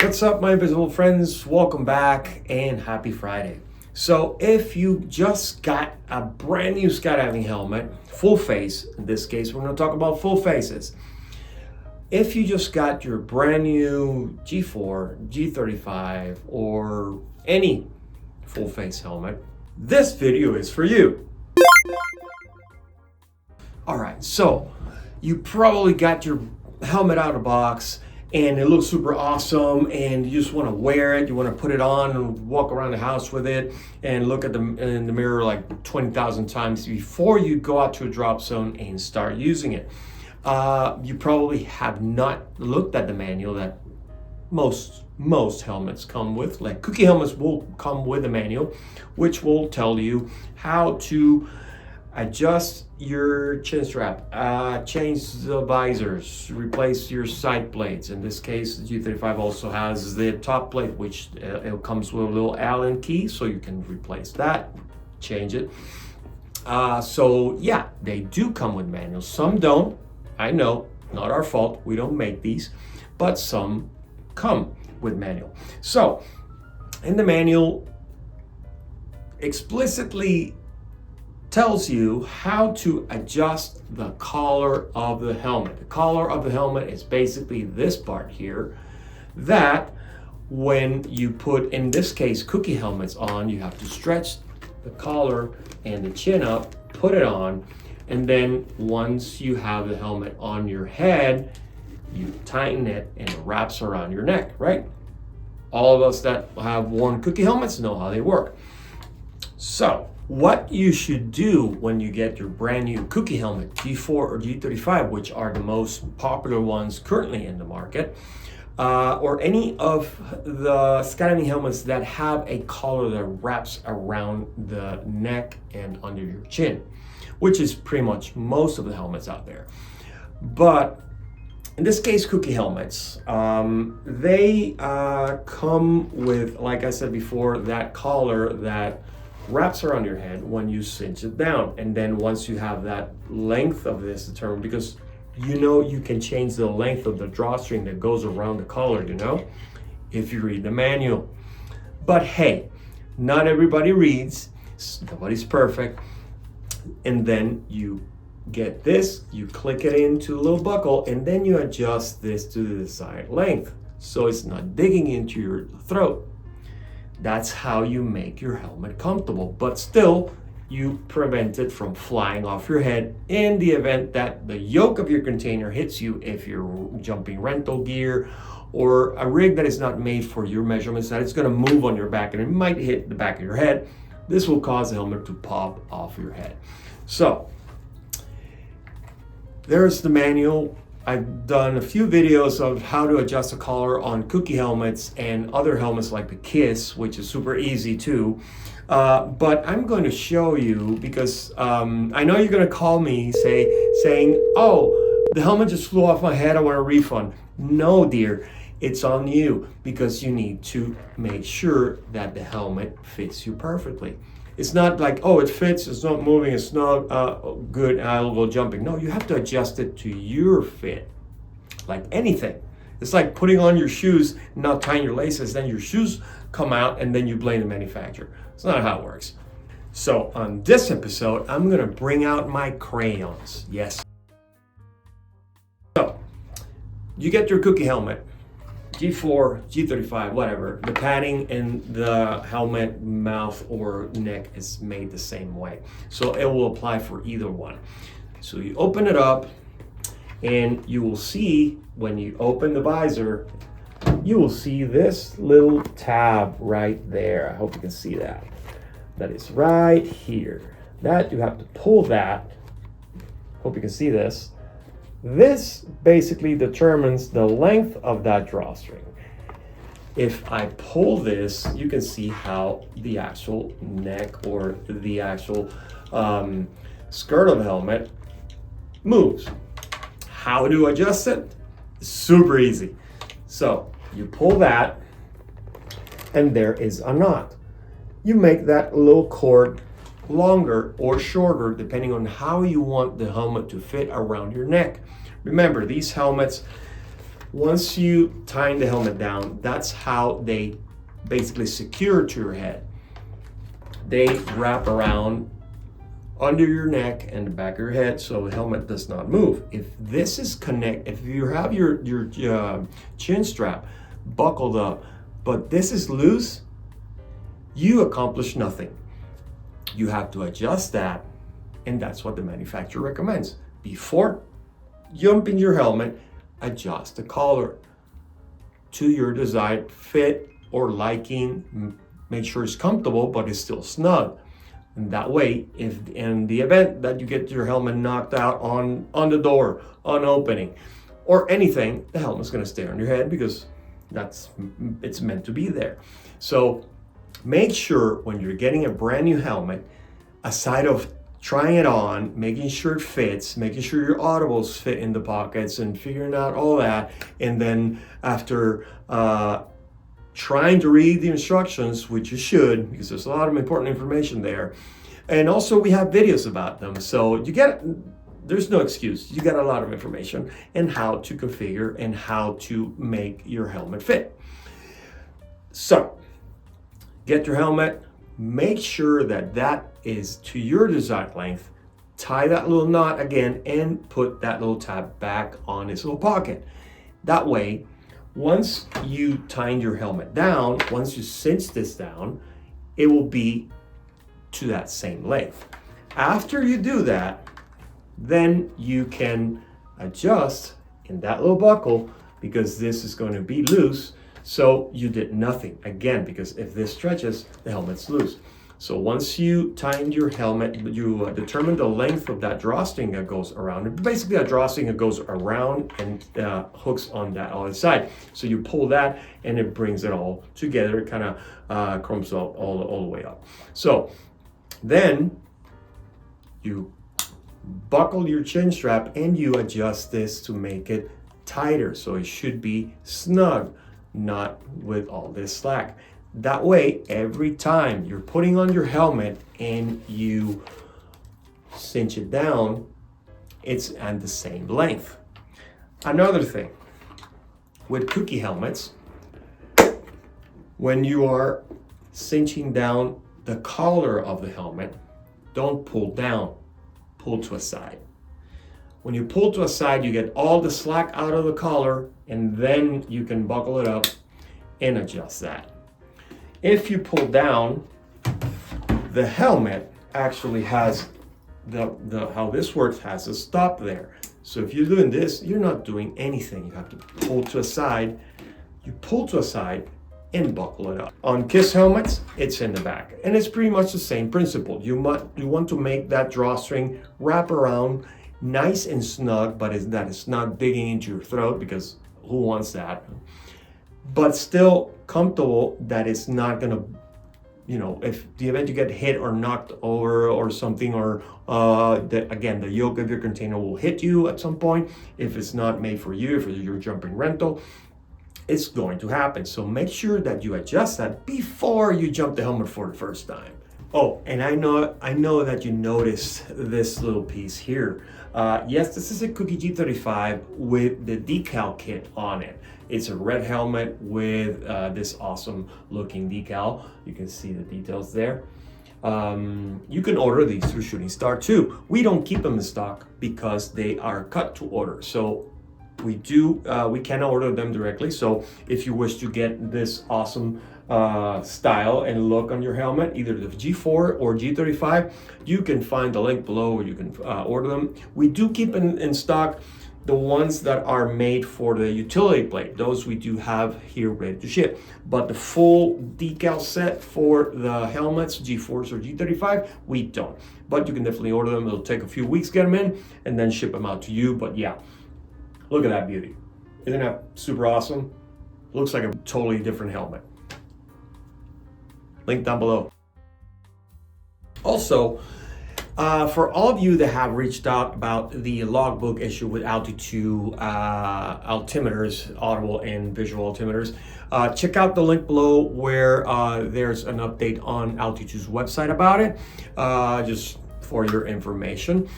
What's up, my invisible friends? Welcome back and happy Friday. So if you just got a brand new skydiving helmet, full face, in this case we're going to talk about full faces. If you just got your brand new G4, G35, or any full face helmet, this video is for you. Alright, so you probably got your helmet out of the box and it looks super awesome and you just want to wear it, you want to put it on and walk around the house with it and look at in the mirror like 20,000 times before you go out to a drop zone and start using it. You probably have not looked at the manual that most helmets come with. Like cookie helmets will come with a manual which will tell you how to adjust your chin strap, change the visors, replace your side plates. In this case, the G35 also has the top plate, which it comes with a little Allen key, so you can replace that, change it. So yeah, they do come with manuals. Some don't. I know, not our fault. We don't make these, but some come with manual. So in the manual, explicitly tells you how to adjust the collar of the helmet. The collar of the helmet is basically this part here that when you put, in this case, cookie helmets on, you have to stretch the collar and the chin up, put it on, and then once you have the helmet on your head, you tighten it and it wraps around your neck, right? All of us that have worn cookie helmets know how they work. So what you should do when you get your brand new cookie helmet, G4 or G35, which are the most popular ones currently in the market, or any of the skydiving helmets that have a collar that wraps around the neck and under your chin, which is pretty much most of the helmets out there. But in this case, cookie helmets, they come with, like I said before, that collar that wraps around your head when you cinch it down. And then once you have that length of this determined, because you know you can change the length of the drawstring that goes around the collar, you know, if you read the manual. But hey, not everybody reads, nobody's perfect. And then you get this, you click it into a little buckle, and then you adjust this to the desired length so it's not digging into your throat. That's how you make your helmet comfortable, but still you prevent it from flying off your head in the event that the yoke of your container hits you if you're jumping rental gear or a rig that is not made for your measurements, that it's going to move on your back and it might hit the back of your head. This will cause the helmet to pop off your head. So there's the manual. I've done a few videos of how to adjust the collar on cookie helmets and other helmets like the Kiss, which is super easy too. But I'm going to show you because I know you're going to call me saying, oh, the helmet just flew off my head, I want a refund. No, dear, it's on you because you need to make sure that the helmet fits you perfectly. It's not like, oh, it fits, it's not moving, it's not good, I'll go jumping. No, you have to adjust it to your fit, like anything. It's like putting on your shoes, not tying your laces, then your shoes come out and then you blame the manufacturer. It's not how it works. So on this episode, I'm gonna bring out my crayons, yes. So, you get your cookie helmet, G4, G35, whatever. The padding in the helmet, mouth, or neck is made the same way. So it will apply for either one. So you open it up and you will see when you open the visor, you will see this little tab right there. I hope you can see that. That is right here. That you have to pull that. Hope you can see this. This basically determines the length of that drawstring. If I pull this, you can see how the actual neck or the actual skirt of the helmet moves. How to adjust it? Super easy. So you pull that and there is a knot. You make that little cord longer or shorter depending on how you want the helmet to fit around your neck. Remember, these helmets once you tighten the helmet down, that's how they basically secure to your head. They wrap around under your neck and the back of your head so the helmet does not move. If this is if you have your chin strap buckled up, but this is loose, you accomplish nothing. You have to adjust that, and that's what the manufacturer recommends. Before jumping your helmet, adjust the collar to your desired fit or liking. Make sure it's comfortable, but it's still snug. And that way, if in the event that you get your helmet knocked out on the door, on opening, or anything, the helmet's gonna stay on your head because it's meant to be there. So make sure when you're getting a brand new helmet, aside of trying it on, making sure it fits, making sure your audibles fit in the pockets and figuring out all that, and then after trying to read the instructions, which you should, because there's a lot of important information there. And also we have videos about them. So there's no excuse. You get a lot of information and how to configure and how to make your helmet fit. So get your helmet, make sure that is to your desired length, tie that little knot again and put that little tab back on its little pocket. That way, once you tighten your helmet down, once you cinch this down, it will be to that same length. After you do that, then you can adjust in that little buckle because this is going to be loose. So you did nothing again, because if this stretches, the helmet's loose. So once you tighten your helmet, you determine the length of that drawstring that goes around. Basically, a drawstring that goes around and hooks on that other side. So you pull that and it brings it all together. It kind of comes all the way up. So then you buckle your chin strap and you adjust this to make it tighter. So it should be snug, not with all this slack. That way, every time you're putting on your helmet and you cinch it down, it's at the same length. Another thing, with cookie helmets, when you are cinching down the collar of the helmet, don't pull down, pull to a side. When you pull to a side, you get all the slack out of the collar, and then you can buckle it up and adjust that. If you pull down, the helmet actually has how this works has a stop there. So if you're doing this, you're not doing anything. You have to pull to a side. You pull to a side and buckle it up. On KISS helmets, it's in the back, and it's pretty much the same principle. You want to make that drawstring wrap around nice and snug, but that it's not digging into your throat, because who wants that? But still comfortable, that it's not gonna, if the event you get hit or knocked over or something, or the yoke of your container will hit you at some point. If it's not made for you, if you're jumping rental, it's going to happen. So make sure that you adjust that before you jump the helmet for the first time. Oh, and I know that you noticed this little piece here. Yes, this is a Cookie G35 with the decal kit on it. It's a red helmet with this awesome looking decal. You can see the details there. You can order these through ChutingStar too. We don't keep them in stock because they are cut to order. So we can order them directly. So if you wish to get this awesome style and look on your helmet, either the G4 or G35, you can find the link below where you can order them. We do keep in stock the ones that are made for the utility plate. Those we do have here ready to ship. But the full decal set for the helmets, G4s or G35, we don't. But you can definitely order them. It'll take a few weeks to get them in and then ship them out to you. But yeah, look at that beauty. Isn't that super awesome? Looks like a totally different helmet. Link down below. Also, for all of you that have reached out about the logbook issue with Alti-2 altimeters, audible and visual altimeters, check out the link below where there's an update on Alti-2's website about it. Just for your information.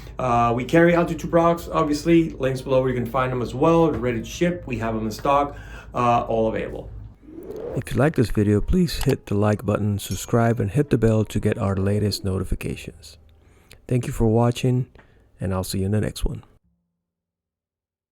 We carry Alti-2 products, obviously, links below where you can find them as well. They're ready to ship. We have them in stock, all available. If you like this video, please hit the like button, subscribe, and hit the bell to get our latest notifications. Thank you for watching, and I'll see you in the next one.